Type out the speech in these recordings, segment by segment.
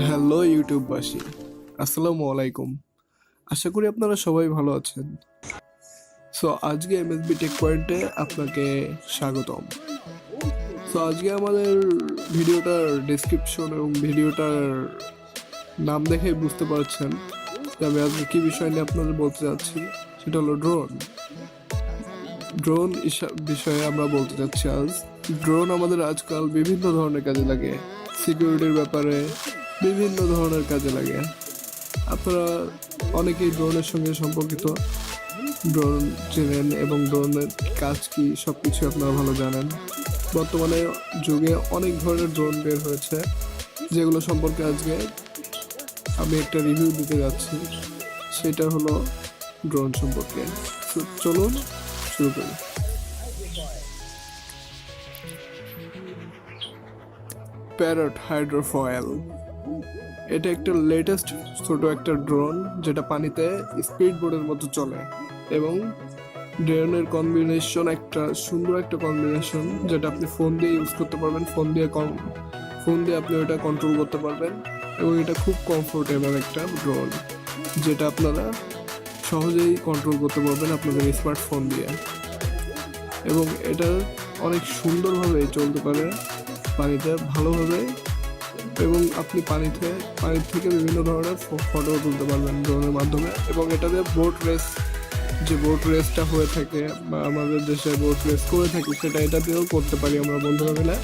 Hello ইউটিউববাসী, আসসালামু আলাইকুম। আশা করি আপনারা সবাই ভালো আছেন। সো আজকে এমএসবি টেক পয়েন্টে আপনাকে স্বাগতম। সো আজকে আমাদের ভিডিওটার ডেসক্রিপশন এবং ভিডিওটার নাম দেখে বুঝতে পারছেন যে আমি আজকে কি বিষয় নিয়ে আপনাদের বলতে যাচ্ছি। সেটা হলো ড্রোন। ড্রোন বিষয়ে আমরা বলতে যাচ্ছি আজ। ড্রোন আমাদের আজকাল বিভিন্ন ধরনের কাজে লাগে। সিকিউরিটির ব্যাপারে বিভিন্ন ধরনের কাজে লাগে। আপনারা অনেকেই ড্রোনের সঙ্গে সম্পর্কিত, ড্রোন চেনেন এবং ড্রোনের কাজ কি সবকিছু আপনারা ভালো জানেন। বর্তমানে যুগে অনেক ধরনের ড্রোন বের হয়েছে, যেগুলো সম্পর্কে আজকে আমি একটা রিভিউ দিতে যাচ্ছি। সেটা হলো ড্রোন সম্পর্কে। চলুন শুরু করি। প্যারট হাইড্রোফয়েল, এটা একটা লেটেস্ট ছোট একটা ড্রোন যেটা পানিতে স্পিড বোটের মতো চলে এবং ড্রোনের কম্বিনেশন একটা সুন্দর একটা কম্বিনেশন, যেটা আপনি ফোন দিয়ে ইউজ করতে পারবেন। ফোন দিয়ে আপনি ওটা কন্ট্রোল করতে পারবেন এবং এটা খুব কমফোর্টেবল একটা ড্রোন, যেটা আপনারা সহজেই কন্ট্রোল করতে পারবেন আপনাদের স্মার্টফোন দিয়ে। এবং এটা অনেক সুন্দরভাবে চলতে পারে পানিতে ভালোভাবে, এবং আপনি পানির থেকে বিভিন্ন ধরনের ফটো তুলতে পারবেন ড্রোনের মাধ্যমে। এবং এটাতে বোট রেসটা হয়ে থাকে বা আমাদের দেশে বোট রেস করে থাকি, সেটা এটা দিয়েও করতে পারি আমরা বন্ধুরা মিলে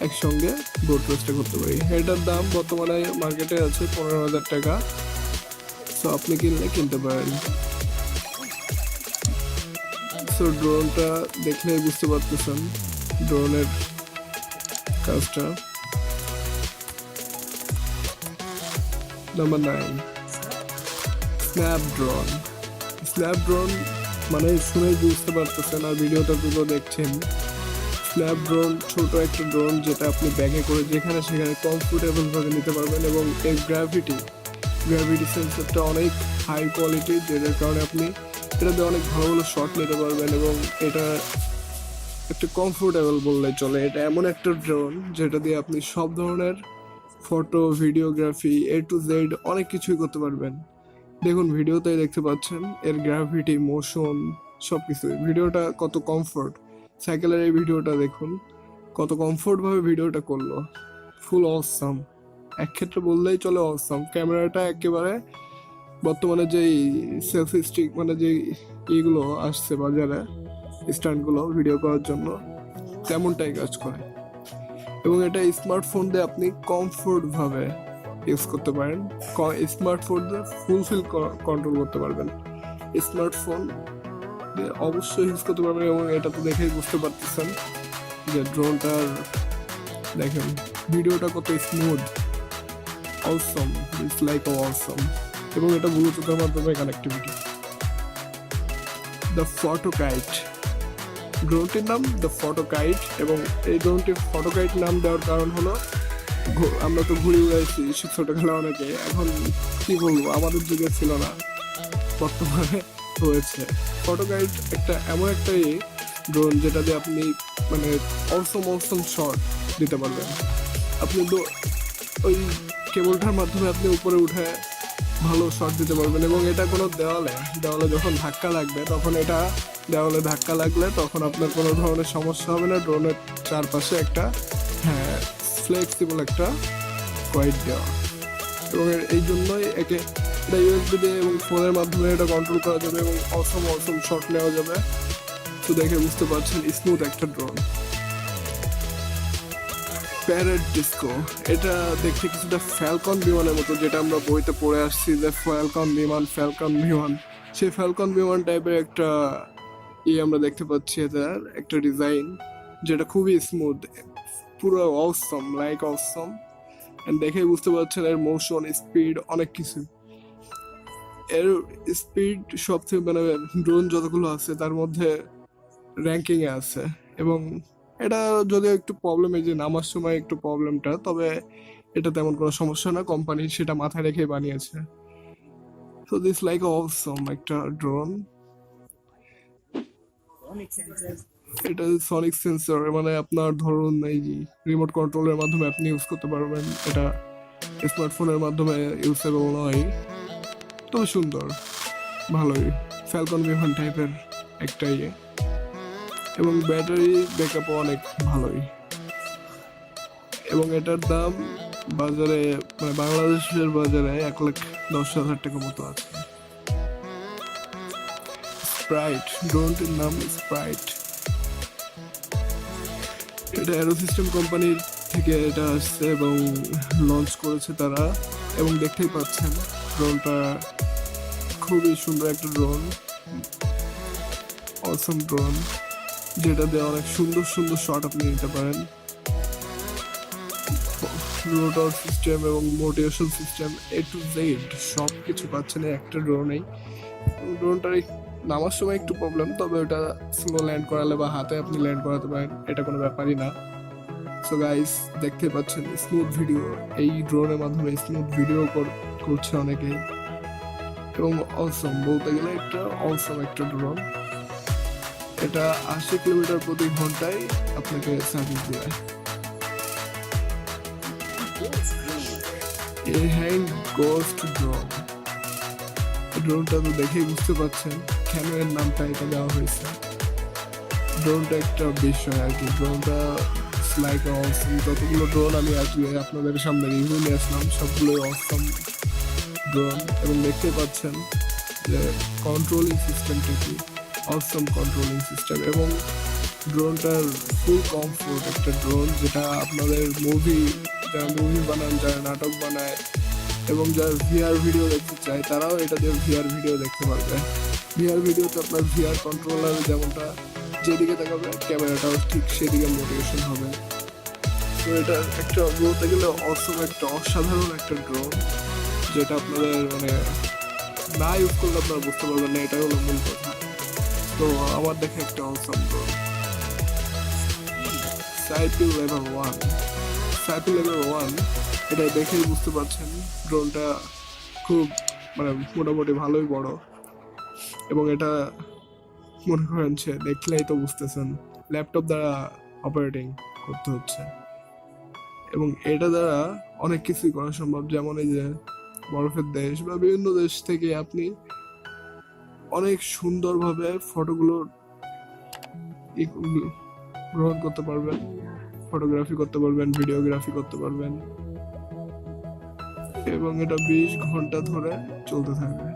একসঙ্গে বোট রেসটা করতে পারি। এটার দাম বর্তমানে মার্কেটে আছে 15,000 টাকা। সো আপনি কিনতে পারেন। সো ড্রোনটা দেখলে বুঝতে পারতেছেন ড্রোনের কাজটা। নাম্বার 9, স্ন্যাপড্রোন মানে শুনে বুঝতে পারতেছেন আর ভিডিওটা দুটো দেখছেন। স্ন্যাপড্রোন ছোট একটা ড্রোন যেটা আপনি ব্যাগে করে যেখানে সেখানে কমফোর্টেবল ভাবে নিতে পারবেন। এবং এর গ্র্যাভিটি সেন্সরটা অনেক হাই কোয়ালিটি, যেটার কারণে আপনি এটাতে অনেক ভালো ভালো শট নিতে পারবেন। এবং এটা একটা কমফোর্টেবল বললে চলে। এটা এমন একটা ড্রোন যেটা দিয়ে আপনি সব ধরনের photo, videography, A to Z অনেক কিছুই করতে পারবেন। দেখুন ভিডিওতেই দেখতে পাচ্ছেন এর গ্র্যাভিটি, মোশন সবকিছু। ভিডিওটা কত কমফোর্ট, সাইকেলের এই ভিডিওটা দেখুন কত কমফোর্ট ভাবে ভিডিওটা করলো। ফুল অসাম, এক ক্ষেত্রে বললেই চলে অসাম। ক্যামেরাটা একেবারে বর্তমানে যেই সেলফি স্টিক মানে যে ইগুলো আসছে বাজারে, স্ট্যান্ডগুলো ভিডিও করার জন্য, তেমনটাই কাজ করে। এবং এটা স্মার্টফোন দিয়ে আপনি কমফোর্ট ভাবে ইউজ করতে পারেন। স্মার্টফোন দিয়ে ফুলফিল কন্ট্রোল করতে পারবেন। স্মার্টফোন দিয়ে অবশ্যই ইউজ করতে পারবেন। এবং এটা তো দেখেই বুঝতে পারতেছেন যে ড্রোনটার দেখেন ভিডিওটা কত স্মুথ, অসম, ইটস লাইক অসম। এবং এটা ব্লুটুথের মাধ্যমে কানেক্টিভিটি। দ্য ফটোকাইট, ড্রোনটির নাম দ্য ফটোকাইট। এবং এই ড্রোনটির ফটোকাইট নাম দেওয়ার কারণ হলো আমরা তো ঘুরে উড়াইছি ছোটবেলা অনেকে, এখন কি বলবো আমাদের যুগে ছিল না, বর্তমানে হয়েছে। ফটোকাইট একটা এমন একটা ড্রোন যেটা দিয়ে আপনি মানে অসম শট দিতে পারবেন। আপনি ওই কেবলটার মাধ্যমে আপনি উপরে উঠে ভালো শট দিতে পারবেন। এবং এটা কোনো দেওয়ালে যখন ধাক্কা লাগবে, তখন এটা দেওয়ালে ধাক্কা লাগলে তখন আপনার কোনো ধরনের সমস্যা হবে না। ড্রোনের চারপাশে একটা ফ্লেক্সিবল একটা কয়েট দেওয়া। এবং এই জন্যই এটা ইউএসবি দিয়ে এবং ফোনের মাধ্যমে এটা কন্ট্রোল করা যাবে এবং অসম শট নেওয়া যাবে। তো দেখে বুঝতে পারছেন স্মুথ একটা ড্রোন। প্যারেট ডিস্কো, এটা দেখতে কিছুটা ফ্যালকন বিমানের মতো, যেটা আমরা বইতে পড়ে আসছি যে ফ্যালকন বিমান। সেই ফ্যালকন বিমান টাইপের একটা আমরা দেখতে পাচ্ছি। এটার একটা ডিজাইন যেটা খুবই স্মুথ, পুরো অসম, লাইক অসম। দেখে বুঝতে পারছেন এর মোশন, স্পিড, অনেক কিছু। এর স্পিড সবথেকে মানে ড্রোন যতগুলো আছে তার মধ্যে র্যাঙ্কিং এ আছে। এবং এটা যদিও একটু প্রবলেম, এই যে নামার সময় একটু প্রবলেমটা, তবে এটা তেমন কোনো সমস্যা না, কোম্পানি সেটা মাথায় রেখে বানিয়েছে। সো দিস লাইক অসম একটা ড্রোন। এটা সনিক সেন্সর, মানে আপনার ধরুন এই রিমোট কন্ট্রোলের মাধ্যমে আপনি ইউজ করতে পারবেন এটা। স্মার্টফোনের মাধ্যমে ইউজেবল নয়, তবে সুন্দর, ভালোই, ফ্যালকন বিমান টাইপের একটা ইয়ে, এবং ব্যাটারি ব্যাকআপও অনেক ভালোই। এবং এটার দাম বাজারে, মানে বাংলাদেশের বাজারে 1,10,000 টাকা মতো আছে। স্প্রাইট, ড্রোনটির নাম স্প্রাইট। এটা অ্যারোসিস্টেম কোম্পানির থেকে এটা আসছে এবং লঞ্চ করেছে তারা। এবং দেখতেই পাচ্ছেন ড্রোনটা খুবই সুন্দর একটা ড্রোন, অসম ড্রোন, যেটা দিয়ে অনেক সুন্দর সুন্দর শট আপনি নিতে পারেন। রোটর সিস্টেম এবং motivation system A to Z সব কিছু পাচ্ছেন এই একটা ড্রোনেই। ড্রোনটার নামার সময় একটু প্রবলেম, তবে ওটা স্লো ল্যান্ড করালে বা হাতে আপনি ল্যান্ড করাতে পারেন, এটা কোনো ব্যাপারই না। সো গাইস, দেখতে পাচ্ছেন স্মুথ ভিডিও, এই ড্রোনের মাধ্যমে স্মুথ ভিডিও করছে অনেকেই। এবং অসম বলতে গেলে একটা অসম একটা ড্রোন। এটা 80 কিলোমিটার প্রতি ঘন্টায় আপনাকে সার্ভিস দেয়। এই হ্যান্ড গোস্ট ড্রোন, ড্রোনটা তো দেখেই বুঝতে পারছেন কেন এর নামটা এটা দেওয়া হয়েছে। ড্রোনটা একটা বিষয় আর কি, ড্রোনটা লাইক অসম। যতগুলো ড্রোন আমি আজকে আপনাদের সামনে রিভিউ নিয়ে আসলাম সবগুলোই অসম ড্রোন। এবং দেখতে পাচ্ছেন যে কন্ট্রোলিং সিস্টেমটা কি, অসম কন্ট্রোলিং সিস্টেম। এবং ড্রোনটার ফুল কমফোর্ট একটা ড্রোন, যেটা আপনাদের যারা মুভি বানান, যারা নাটক বানায় এবং যারা ভিআর ভিডিও দেখতে চায় তারাও এটা দিয়ে ভিআর ভিডিও দেখতে পারবে। ভিআর ভিডিওতে আপনার ভিআর কন্ট্রোলার যেমনটা যেদিকে তাকাবে ক্যামেরাটাও ঠিক সেদিকে মোটিভেশন হবে। তো এটা একটা বলতে গেলে অসম একটা অসাধারণ একটা ড্রোন, যেটা আপনাদের মানে না ইউজ করলে আপনারা বুঝতে পারবেন না, এটা হলো মূল কথা। তো আমার দেখে একটা অসম ড্রোন। সাইপিল লেভেল 1, সাইপিল লেভেল 1, এটা দেখেই বুঝতে পারছেন ড্রোনটা খুব মানে মোটামুটি ভালোই বড়। এবং এটা মনে করেন দেখলেই তো বুঝতেছেন ল্যাপটপ দ্বারা অপারেটিং করতে হচ্ছে। এবং এটা দ্বারা অনেক কিছুই করা সম্ভব, যেমন এই যে বরফের দেশ বা বিভিন্ন দেশ থেকে আপনি অনেক সুন্দরভাবে ফটোগুলো গ্রহণ করতে পারবেন, ফটোগ্রাফি করতে পারবেন, ভিডিওগ্রাফি করতে পারবেন। এবং এটা 20 ঘন্টা ধরে চলতে থাকবে।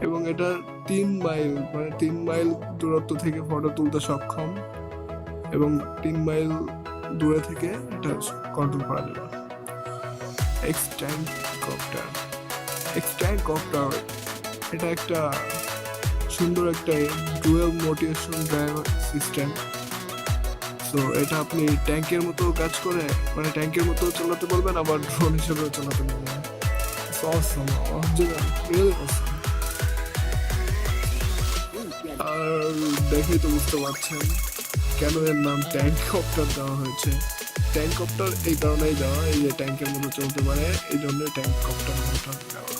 এবং এটা 3 মাইল মানে 3 মাইল দূরত্ব থেকে ফটো তুলতে সক্ষম, এবং 3 মাইল দূরে থেকে এটা কন্ট্রোল করা যাবে। এক্সট্যান্ড কপ্টার, এটা একটা সুন্দর একটা ডুয়েল মোটিভেশন ড্রাইভার সিস্টেম। তো এটা আপনি ট্যাঙ্কের মতো কাজ করে, মানে ট্যাঙ্কের মতো চালাতে পারবেন, আবার ড্রোন হিসেবেও চালাতে পারবেন। আর দেখেই তো বুঝতে পারছেন কেন এর নাম ট্যাঙ্ক কপ্টার দেওয়া হয়েছে। ট্যাঙ্ক কপ্টার এই কারণেই দেওয়া, এই যে ট্যাঙ্কের মতো চলতে পারে, এই জন্য ট্যাঙ্ক কপ্টার নামটা দেওয়া।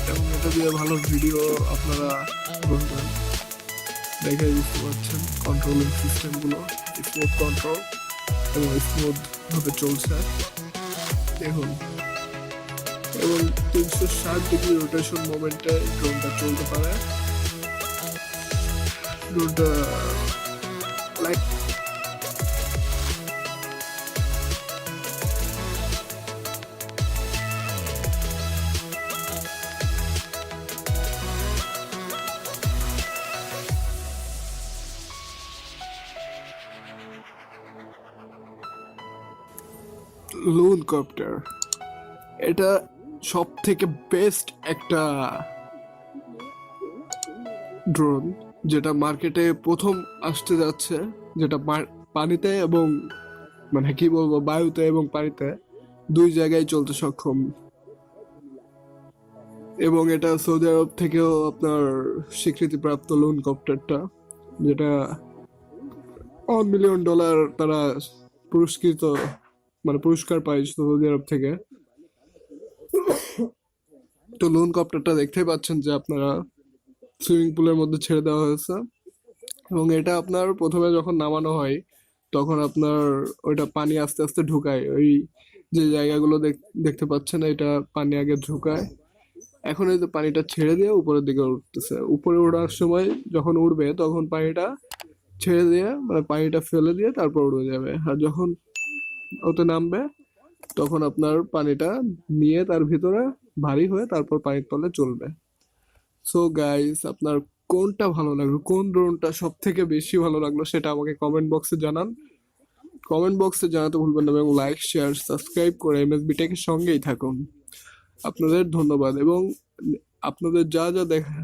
এবং এটা দিয়ে ভালো ভিডিও আপনারা করবেন, দেখেই বুঝতে পারছেন কন্ট্রোলিং সিস্টেমগুলো স্মুথ কন্ট্রোল এবং স্মুথ ভাবে চলছে দেখুন। এবং 360 ডিগ্রি রোটেশন মোমেন্টে ড্রোনটা চলতে পারে। ড্রোনটা লাইক লুন কপ্টার, এটা সব থেকে বেস্ট একটা ড্রোন, যেটা মার্কেটে প্রথম আসতে যাচ্ছে, যেটা পানিতে এবং মানে কি বলবো বায়ুতে এবং পানিতে দুই জায়গায় চলতে সক্ষম। এবং এটা সৌদি আরব থেকেও আপনার স্বীকৃতিপ্রাপ্ত লুন কপ্টারটা, যেটা $1 মিলিয়ন তারা পুরস্কৃত মানে পুরস্কার পায় সৌদি আরব থেকে। তো লুন কপ্টারটা দেখতেই পাচ্ছেন যে আপনারা সুইমিং পুলের মধ্যে ছেড়ে দেওয়া হয়েছে। এবং এটা আপনার প্রথমে যখন নামানো হয় তখন আপনার ওইটা পানি আস্তে আস্তে ঢুকায় ওই যে জায়গাগুলো দেখতে পাচ্ছেন, এটা পানি আগে ঝুঁকায়, এখন এই যে পানিটা ছেড়ে দিয়ে উপরের দিকে উঠতেছে। উপরে ওঠার সময় যখন উঠবে তখন পানিটা ছেড়ে দিয়ে মানে পানিটা ফেলে দিয়ে তারপর উড়ে যাবে, আর যখন ওতে নামবে তখন আপনার পানিটা নিয়ে তার ভিতরে ভারী হয়ে তারপর পানির তলে চলবে। সো গাইস, আপনার কোনটা ভালো লাগলো, কোন ড্রোনটা সব থেকে বেশি ভালো লাগলো সেটা আমাকে কমেন্ট বক্সে জানান। কমেন্ট বক্সে জানাতে ভুলবেন না এবং লাইক শেয়ার সাবস্ক্রাইব করে এমএসবি টেকের সঙ্গেই থাকুন। আপনাদের ধন্যবাদ এবং আপনাদের যা যা দেখা